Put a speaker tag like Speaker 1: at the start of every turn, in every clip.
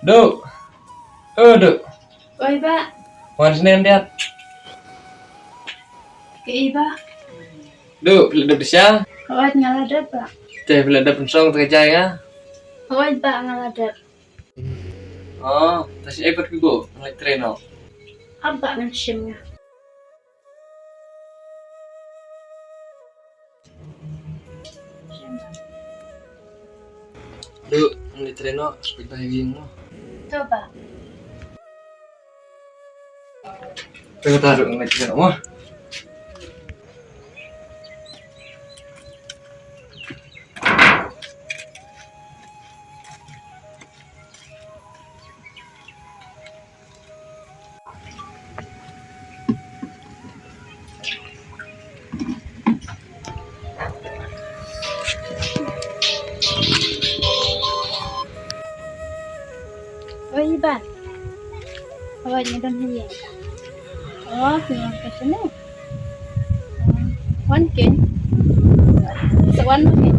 Speaker 1: Duk, Duk.
Speaker 2: Oi, Pak.
Speaker 1: Wan Senin lihat.
Speaker 2: Ke iba.
Speaker 1: Duk, peledap desya.
Speaker 2: Kawat ngaladap, Pak.
Speaker 1: Teh peledap pensong terkejai ya.
Speaker 2: Kawat, Pak, ngaladap.
Speaker 1: Oh, tasih ikut ibu, ngelik treno.
Speaker 2: Apa mensimnya?
Speaker 1: Duk, ngelik treno, sepeda hewing mo.
Speaker 2: Coba.
Speaker 1: Pengen taruh ngelik treno mo.
Speaker 2: Oi, Iban. Kawatnya dan hiyang. Oh, hiyang ke sini. Wan ken. Sewan ken.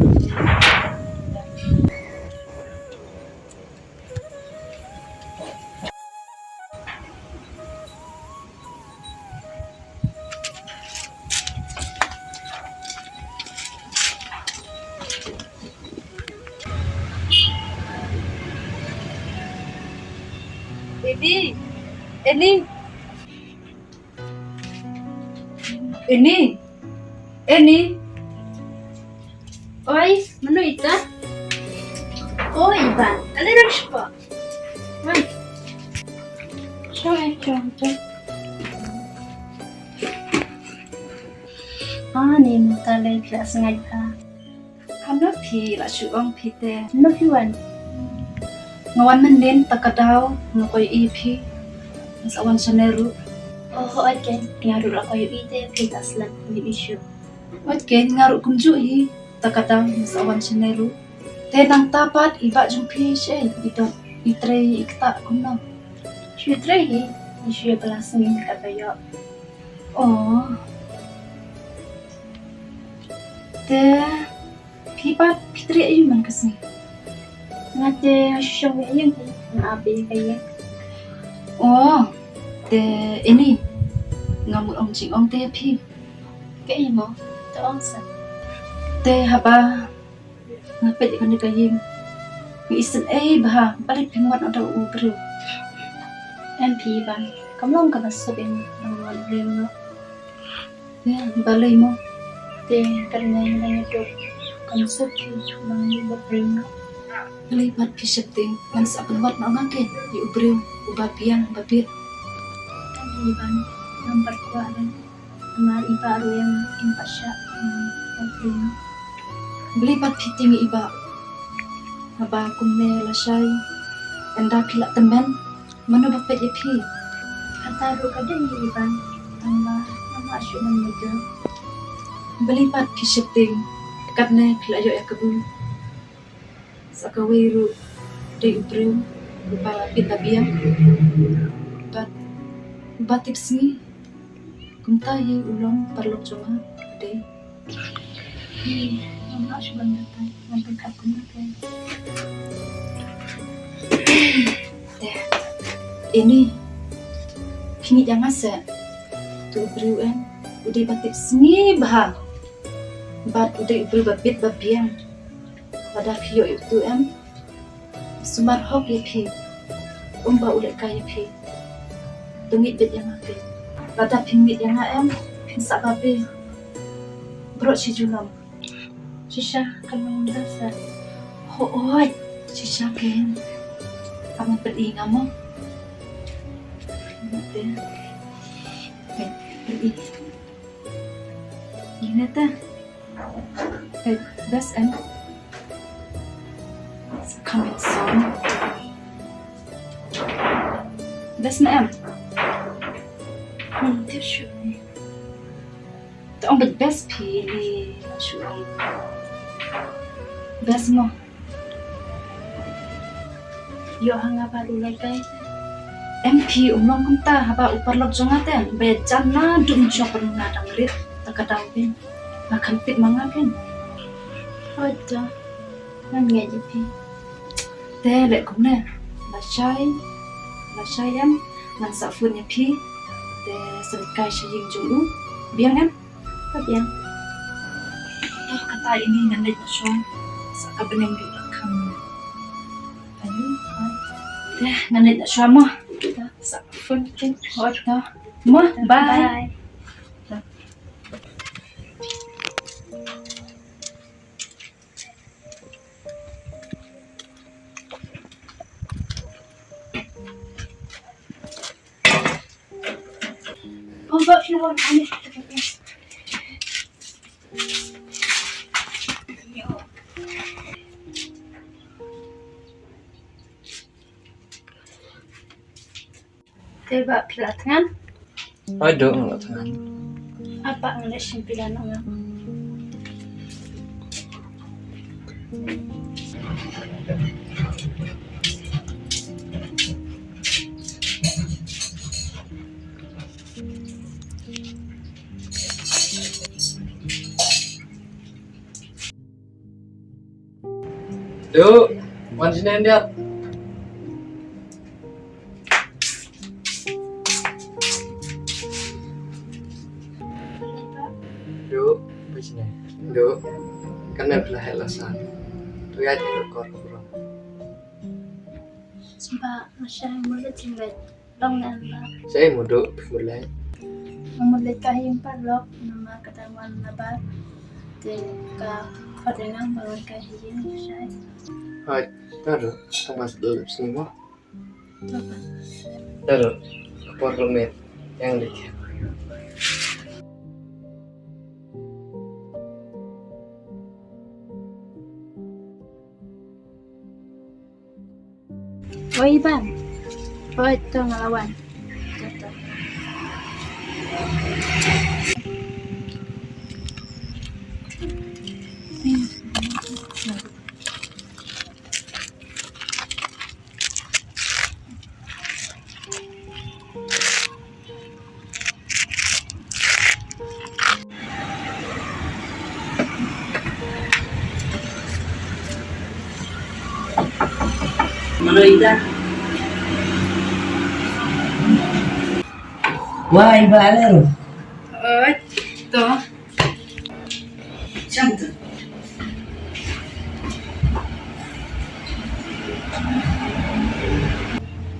Speaker 2: Ini, ini, ini. Oi, menu ita? Oh, Iban. Ada apa? Wan. Coba. Ni mutale tidak sengaja. Hana pi la suong pi te. No pi wan. Ngawan menden takadaw ngakoy ipi. Masawan saneru. Oh, okay. Ngaru la koy ite pi taslan ni issue. Okay, ngaru kumju hi takadaw masawan saneru. Te nang tapat iba jumpi siya. Ito itre ikta kumno. Itre hi. Issue pelasingin katayo. Oh. Te pipat pitri ayu man kasni. Ngate asyong yang ngabi kaya. Oh, te ini ngamut ong jing ong te pi. Kaya mo, te ong sa. Te haba ngapit ikan kaying. Iisen bah balik pingat ada ubru. MP ban, kamu ka nasab in nang rim no. Ya, balay mo. Te karena yang itu konsep nang rim no. Lipat kisipting man sa penwat na ngakin di ubriw ubabiang babir kan iban nomor kuat dan kenal iba aru yang impak syak ubriw belipat pitimi iba aba kumne lasay enda pilak temen manu bapet ipi kata aru kadang iban tambah nama asyuk nan muda belipat kisipting katne pilak yo ya kebu sakawiru de ubriw lupa pitabiang batip singi kumtahi ulong parlok cuma de mama asban datang nanti kakun ke ini kini jangan se tu ubriw udah batip singi bah bat udah ubriw babit babiang pada pio itu sumar hok ya pi umba udah kaya pi tungit bit yang ape pada pingit yang pinsak babe bro si julam sisa kan mendasa oi sisa ken kamu pergi ngamo mate pergi ini ta das coming soon. That's na tiếp sure. Ông bật best pili sure. Best mo. Yo hanga baru lagi. MP umlong kumta haba upar lok jongaten be janna dum chopper ngadang rit takadaw bin makan pit mangaken. Ada nang ngaji pi. Te lek kumne là sai em ngàn sợ phun nhà phi để sợi cài sẽ dừng chúng biang em các biang kata ini nanti nasuan saka bening di belakang tadi dah nanti nasuan mah saka phun kin hot dah mah bye Oh, but you want to Coba perhatikan
Speaker 1: Aduh, enggak tahan.
Speaker 2: apa yang simpilan orang.
Speaker 1: Duh, mancingnya dia. Duh, mancingnya. Duh, karena belah helasan. Tuh ya di kurang.
Speaker 2: Sebab masa mulut tinggal dong nanda.
Speaker 1: Saya mudo mulai.
Speaker 2: Memulit kahing parlok nama ketahuan nabar. Jika kadenang bangun kahing saya.
Speaker 1: Hai, taruh, tambah dulu semua.
Speaker 2: Coba.
Speaker 1: Taruh, parlemen yang dikit.
Speaker 2: Oh Iban, oh itu ngelawan.
Speaker 3: Mana Ida? Wah, Iba Alero.
Speaker 2: Oh itu.
Speaker 3: Cantik.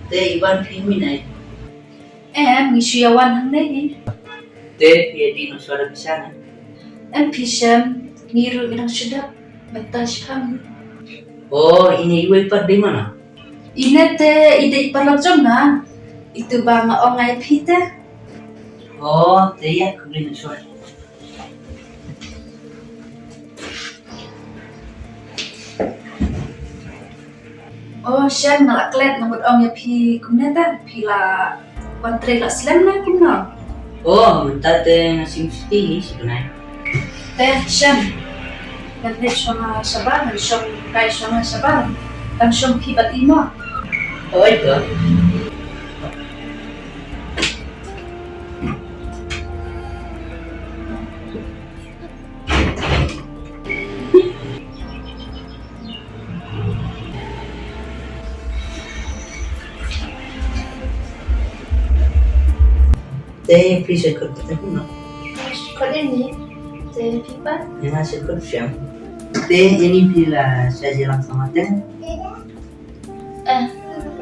Speaker 3: Teh Iban Fiminai.
Speaker 2: Em ngisiawan hang ni.
Speaker 3: Teh Yedi Nuswara Bisana.
Speaker 2: Em pisam ngiru irang sedap batas kami.
Speaker 3: Oh, ini Ibu Ipat di mana?
Speaker 2: Ina te ide parlok jomna. Itu bang ongai pita.
Speaker 3: Oh, teh ya kubli Nuswara.
Speaker 2: Oh, siya ngalaklet namut ong ya pi kumneta pila wantre la slam na kumna.
Speaker 3: Oh, mentah teh nasi mesti sebenarnya.
Speaker 2: Teh siya nanti sama sabar nanti som kai sama sabar dan som pi batima.
Speaker 3: Oh, itu. Teh bisa ikut kita kuno.
Speaker 2: Kau ini teh pipa.
Speaker 3: Yang hasil kerja. Teh ini bila saya jalan sama teh.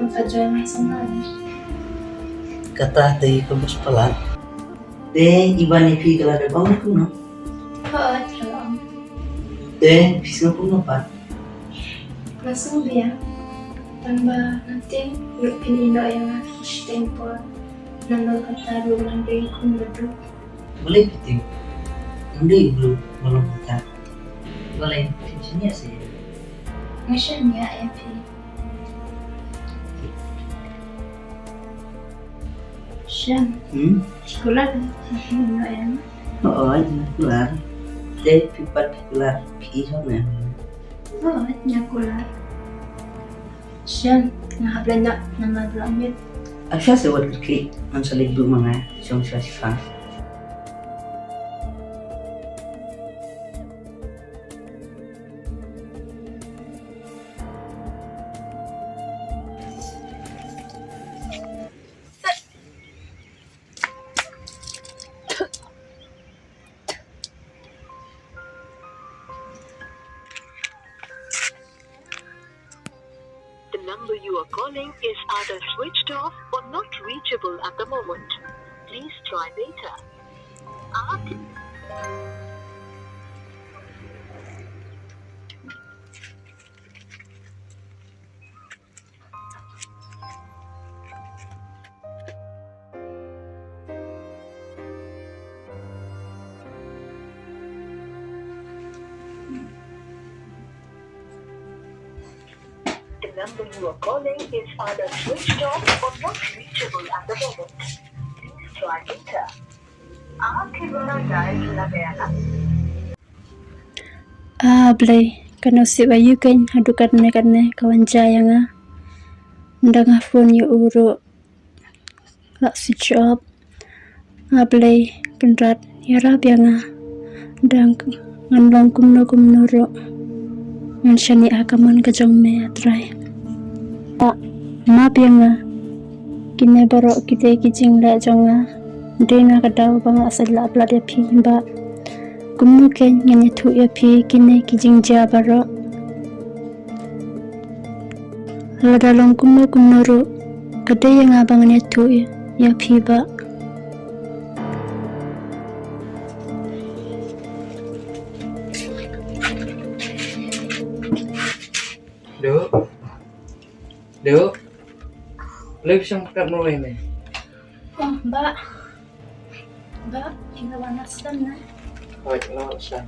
Speaker 2: Fajar sama.
Speaker 3: Kata teh kampus pelan. Teh Iban Evi kalau ada bangun kuno.
Speaker 2: Oh, terang.
Speaker 3: Teh bisa kuno pak.
Speaker 2: Langsung dia tambah nanti European Indo yang harus tempo nando kata dulu nanti kun betul.
Speaker 3: Boleh betul. Nanti belum kita. Boleh sini sih.
Speaker 2: Macam ya MP. Siang sekolah Indo yang
Speaker 3: Oh, ini keluar. Teh pipat keluar. Pergi sana.
Speaker 2: oh nyakulah. Siang yang belanja nama belamit.
Speaker 3: Asal saya buat kerja. Ansal ibu mana? Jom saya sifat.
Speaker 4: calling is either switched off or not reachable at the moment. Please try later. आप The number you are calling is either switched off or not reachable at the moment. Please try later. आपके द्वारा डायल किया गया ना
Speaker 2: Blay, kano si bayu kan hadu karne kawan jaya nga. Ndanga phone yu uro la switch off. Blay, kanrat yarab ya nga. Ndang nganlong kumno ro. Ngan shani akaman kajong me atray. Map ya nga. Kine baro kite kijing la jonga. Dena kadaw bang asal la aplat ya pi ba. Kumno ken nganya thu ya pi kine kijing ja baro. Ladalong kumno ro. Kade yang abang nganya thu ya pi ba.
Speaker 1: Duk. Boleh pisang pekat mulai nih.
Speaker 2: Oh, Mbak. Mbak, kita warna sedang na.
Speaker 1: Baik, lawat san.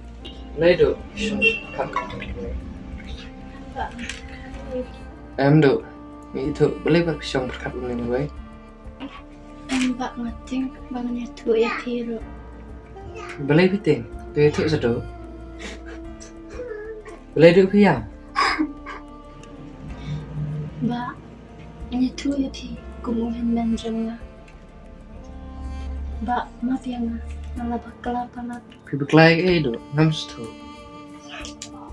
Speaker 1: Boleh duk pisang pekat mulai.
Speaker 2: Mbak.
Speaker 1: Duk. Itu boleh pisang pekat mulai baik.
Speaker 2: Mbak ngating bangnya thu ya pi ro.
Speaker 1: Boleh piting. Tu itu sedo. Boleh duk piang.
Speaker 2: Mbak, ini tu ya pi kumuhan menjengah. Mbak, maaf ya nga, malah bakal palat.
Speaker 1: Pi beklai duk. Ngams tu.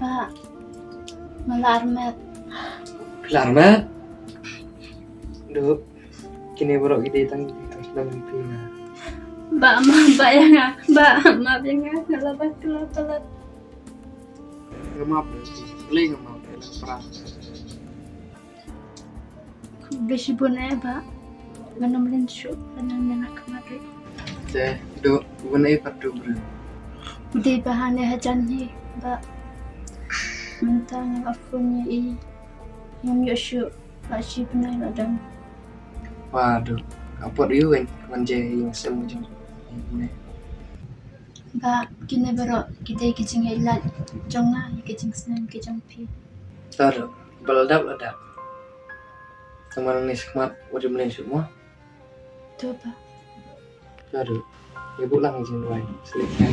Speaker 2: Mbak, malah armet.
Speaker 1: Pilar mat. Duk. Kini borok ide tang sedang pina.
Speaker 2: Mbak, maaf ya nga. Mbak, maaf ya nga, malah bakal palat.
Speaker 1: Ngemap duk. Boleh ngemap. Perang.
Speaker 2: Beli si bunai, Mbak. Ganam lensu, ganam nak kemari.
Speaker 1: Duk. Bunai padu bro.
Speaker 2: Di bahannya hajan ni, Mbak. Mentang afunnya yang yusuk, tak si bunai ladang.
Speaker 1: Waduh. Apa dia kan? Manja yang semua jeng.
Speaker 2: Mbak, kini baru kita kijing ilat, jonga kijing senang kijing pi.
Speaker 1: Taruh. Beledap. Teman ni semat wajib beli semua.
Speaker 2: Tu Mbak.
Speaker 1: Taruh. Ibu lang izin doang. Selesai.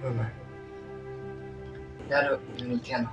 Speaker 1: Mama. Taruh. Ini tiang.